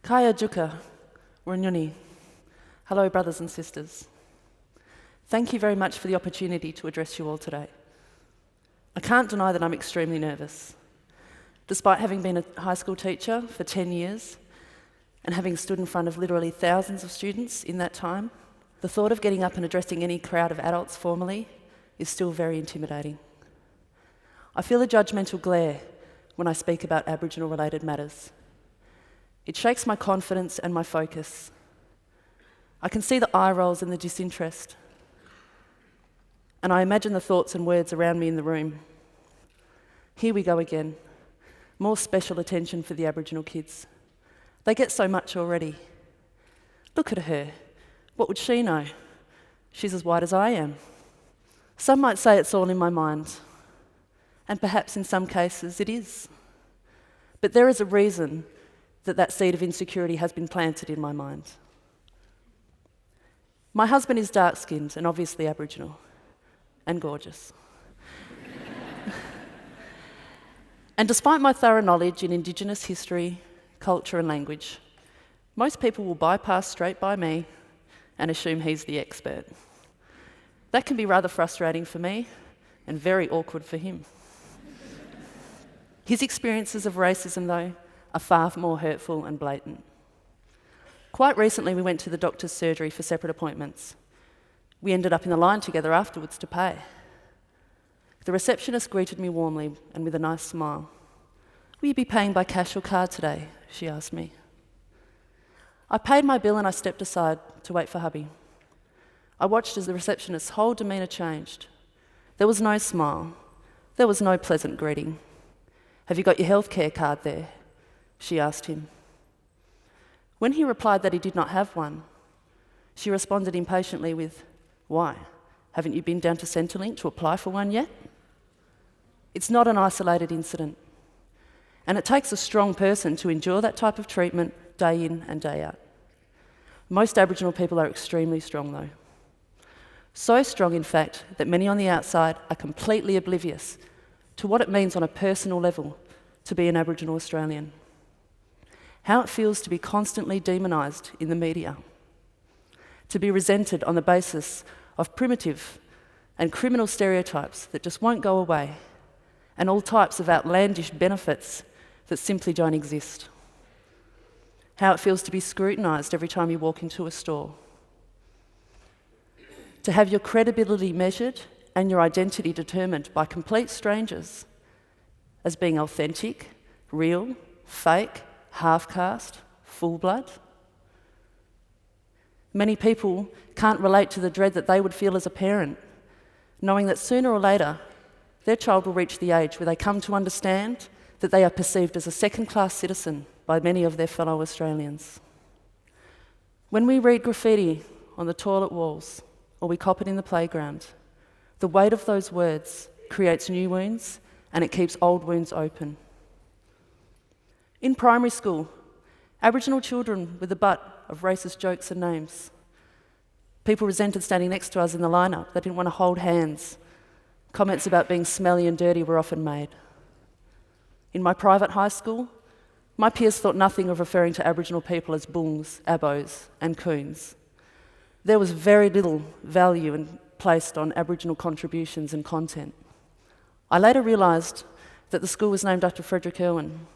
Kaya Juka, Wurnyuni. Hello, brothers and sisters. Thank you very much for the opportunity to address you all today. I can't deny that I'm extremely nervous. Despite having been a high school teacher for 10 years and having stood in front of literally thousands of students in that time, the thought of getting up and addressing any crowd of adults formally is still very intimidating. I feel a judgmental glare when I speak about Aboriginal-related matters. It shakes my confidence and my focus. I can see the eye rolls and the disinterest. And I imagine the thoughts and words around me in the room. Here we go again. More special attention for the Aboriginal kids. They get so much already. Look at her. What would she know? She's as white as I am. Some might say it's all in my mind. And perhaps in some cases it is. But there is a reason that seed of insecurity has been planted in my mind. My husband is dark-skinned and obviously Aboriginal, and gorgeous. And despite my thorough knowledge in Indigenous history, culture and language, most people will bypass straight by me and assume he's the expert. That can be rather frustrating for me and very awkward for him. His experiences of racism, though, are far more hurtful and blatant. Quite recently, we went to the doctor's surgery for separate appointments. We ended up in the line together afterwards to pay. The receptionist greeted me warmly and with a nice smile. "Will you be paying by cash or card today?" she asked me. I paid my bill and I stepped aside to wait for hubby. I watched as the receptionist's whole demeanour changed. There was no smile. There was no pleasant greeting. "Have you got your healthcare card there?" she asked him. When he replied that he did not have one, she responded impatiently with, "Why? Haven't you been down to Centrelink to apply for one yet?" It's not an isolated incident, and it takes a strong person to endure that type of treatment day in and day out. Most Aboriginal people are extremely strong, though. So strong, in fact, that many on the outside are completely oblivious to what it means on a personal level to be an Aboriginal Australian. How it feels to be constantly demonised in the media, to be resented on the basis of primitive and criminal stereotypes that just won't go away, and all types of outlandish benefits that simply don't exist. How it feels to be scrutinised every time you walk into a store. To have your credibility measured and your identity determined by complete strangers as being authentic, real, fake, half-caste, full-blood. Many people can't relate to the dread that they would feel as a parent, knowing that sooner or later their child will reach the age where they come to understand that they are perceived as a second-class citizen by many of their fellow Australians. When we read graffiti on the toilet walls or we cop it in the playground, the weight of those words creates new wounds and it keeps old wounds open. In primary school, Aboriginal children were the butt of racist jokes and names. People resented standing next to us in the lineup. They didn't want to hold hands. Comments about being smelly and dirty were often made. In my private high school, my peers thought nothing of referring to Aboriginal people as boongs, abos and coons. There was very little value placed on Aboriginal contributions and content. I later realised that the school was named after Frederick Irwin,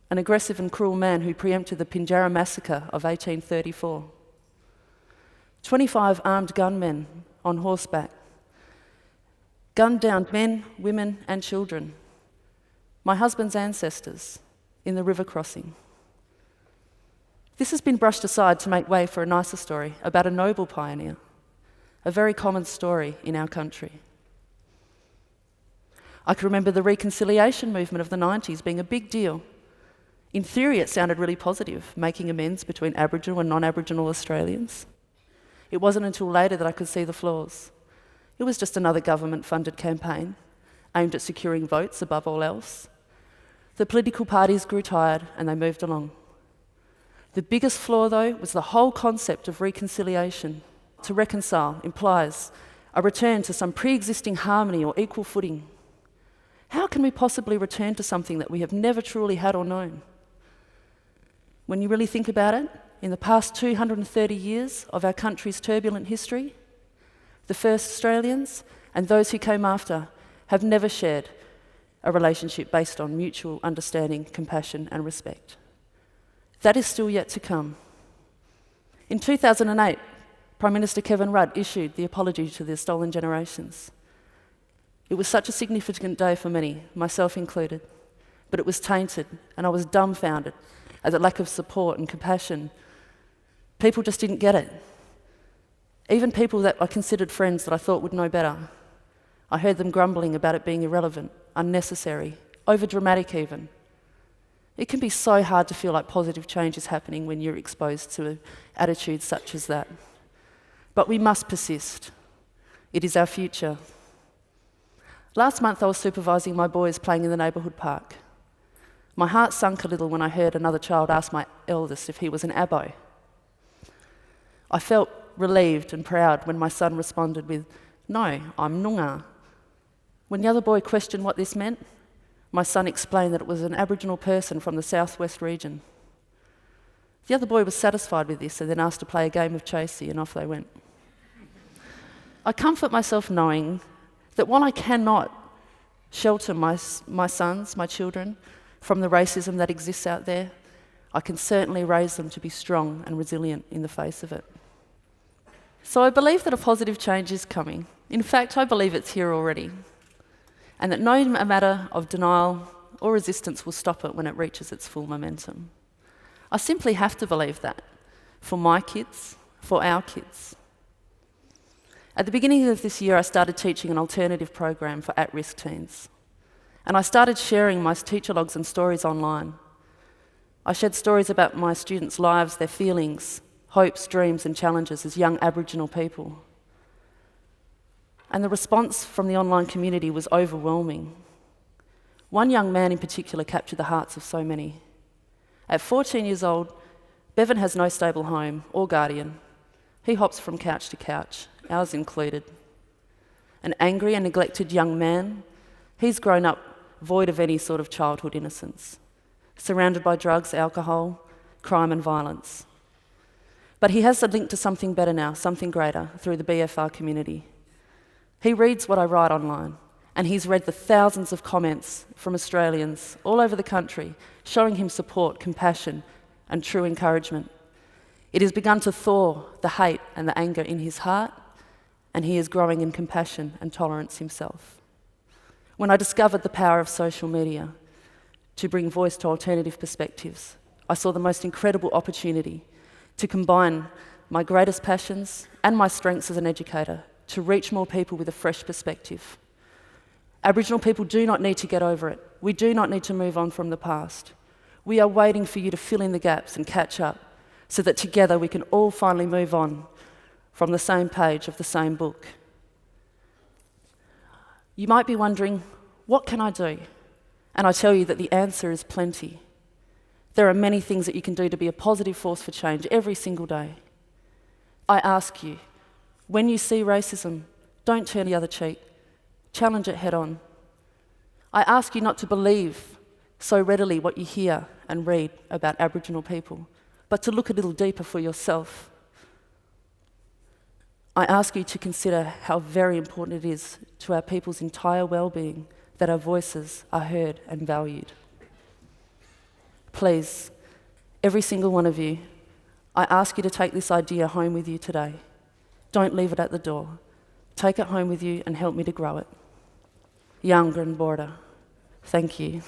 an aggressive and cruel man who preempted the Mandurah massacre of 1834. 25 armed gunmen on horseback gunned down men, women and children, my husband's ancestors, in the river crossing. This has been brushed aside to make way for a nicer story about a noble pioneer, a very common story in our country. I can remember the reconciliation movement of the 90s being a big deal. In theory, it sounded really positive, making amends between Aboriginal and non-Aboriginal Australians. It wasn't until later that I could see the flaws. It was just another government-funded campaign aimed at securing votes above all else. The political parties grew tired and they moved along. The biggest flaw, though, was the whole concept of reconciliation. To reconcile implies a return to some pre-existing harmony or equal footing. How can we possibly return to something that we have never truly had or known? When you really think about it, in the past 230 years of our country's turbulent history, the first Australians and those who came after have never shared a relationship based on mutual understanding, compassion and respect. That is still yet to come. In 2008, Prime Minister Kevin Rudd issued the apology to the stolen generations. It was such a significant day for many, myself included, but it was tainted and I was dumbfounded at the lack of support and compassion. People just didn't get it. Even people that I considered friends that I thought would know better. I heard them grumbling about it being irrelevant, unnecessary, overdramatic even. It can be so hard to feel like positive change is happening when you're exposed to attitudes such as that. But we must persist. It is our future. Last month I was supervising my boys playing in the neighbourhood park. My heart sunk a little when I heard another child ask my eldest if he was an Abo. I felt relieved and proud when my son responded with, "No, I'm Noongar." When the other boy questioned what this meant, my son explained that it was an Aboriginal person from the southwest region. The other boy was satisfied with this and then asked to play a game of chasey, and off they went. I comfort myself knowing that while I cannot shelter my sons, my children, from the racism that exists out there, I can certainly raise them to be strong and resilient in the face of it. So I believe that a positive change is coming. In fact, I believe it's here already, and that no matter of denial or resistance will stop it when it reaches its full momentum. I simply have to believe that, for my kids, for our kids. At the beginning of this year, I started teaching an alternative program for at-risk teens. And I started sharing my teacher logs and stories online. I shared stories about my students' lives, their feelings, hopes, dreams and challenges as young Aboriginal people. And the response from the online community was overwhelming. One young man in particular captured the hearts of so many. At 14 years old, Bevan has no stable home or guardian. He hops from couch to couch, ours included. An angry and neglected young man, he's grown up void of any sort of childhood innocence, surrounded by drugs, alcohol, crime and violence. But he has a link to something better now, something greater, through the BFR community. He reads what I write online, and he's read the thousands of comments from Australians all over the country, showing him support, compassion, and true encouragement. It has begun to thaw the hate and the anger in his heart, and he is growing in compassion and tolerance himself. When I discovered the power of social media to bring voice to alternative perspectives, I saw the most incredible opportunity to combine my greatest passions and my strengths as an educator to reach more people with a fresh perspective. Aboriginal people do not need to get over it. We do not need to move on from the past. We are waiting for you to fill in the gaps and catch up so that together we can all finally move on from the same page of the same book. You might be wondering, what can I do? And I tell you that the answer is plenty. There are many things that you can do to be a positive force for change every single day. I ask you, when you see racism, don't turn the other cheek. Challenge it head on. I ask you not to believe so readily what you hear and read about Aboriginal people, but to look a little deeper for yourself. I ask you to consider how very important it is to our people's entire well-being that our voices are heard and valued. Please, every single one of you, I ask you to take this idea home with you today. Don't leave it at the door. Take it home with you and help me to grow it. Younger and Border. Thank you.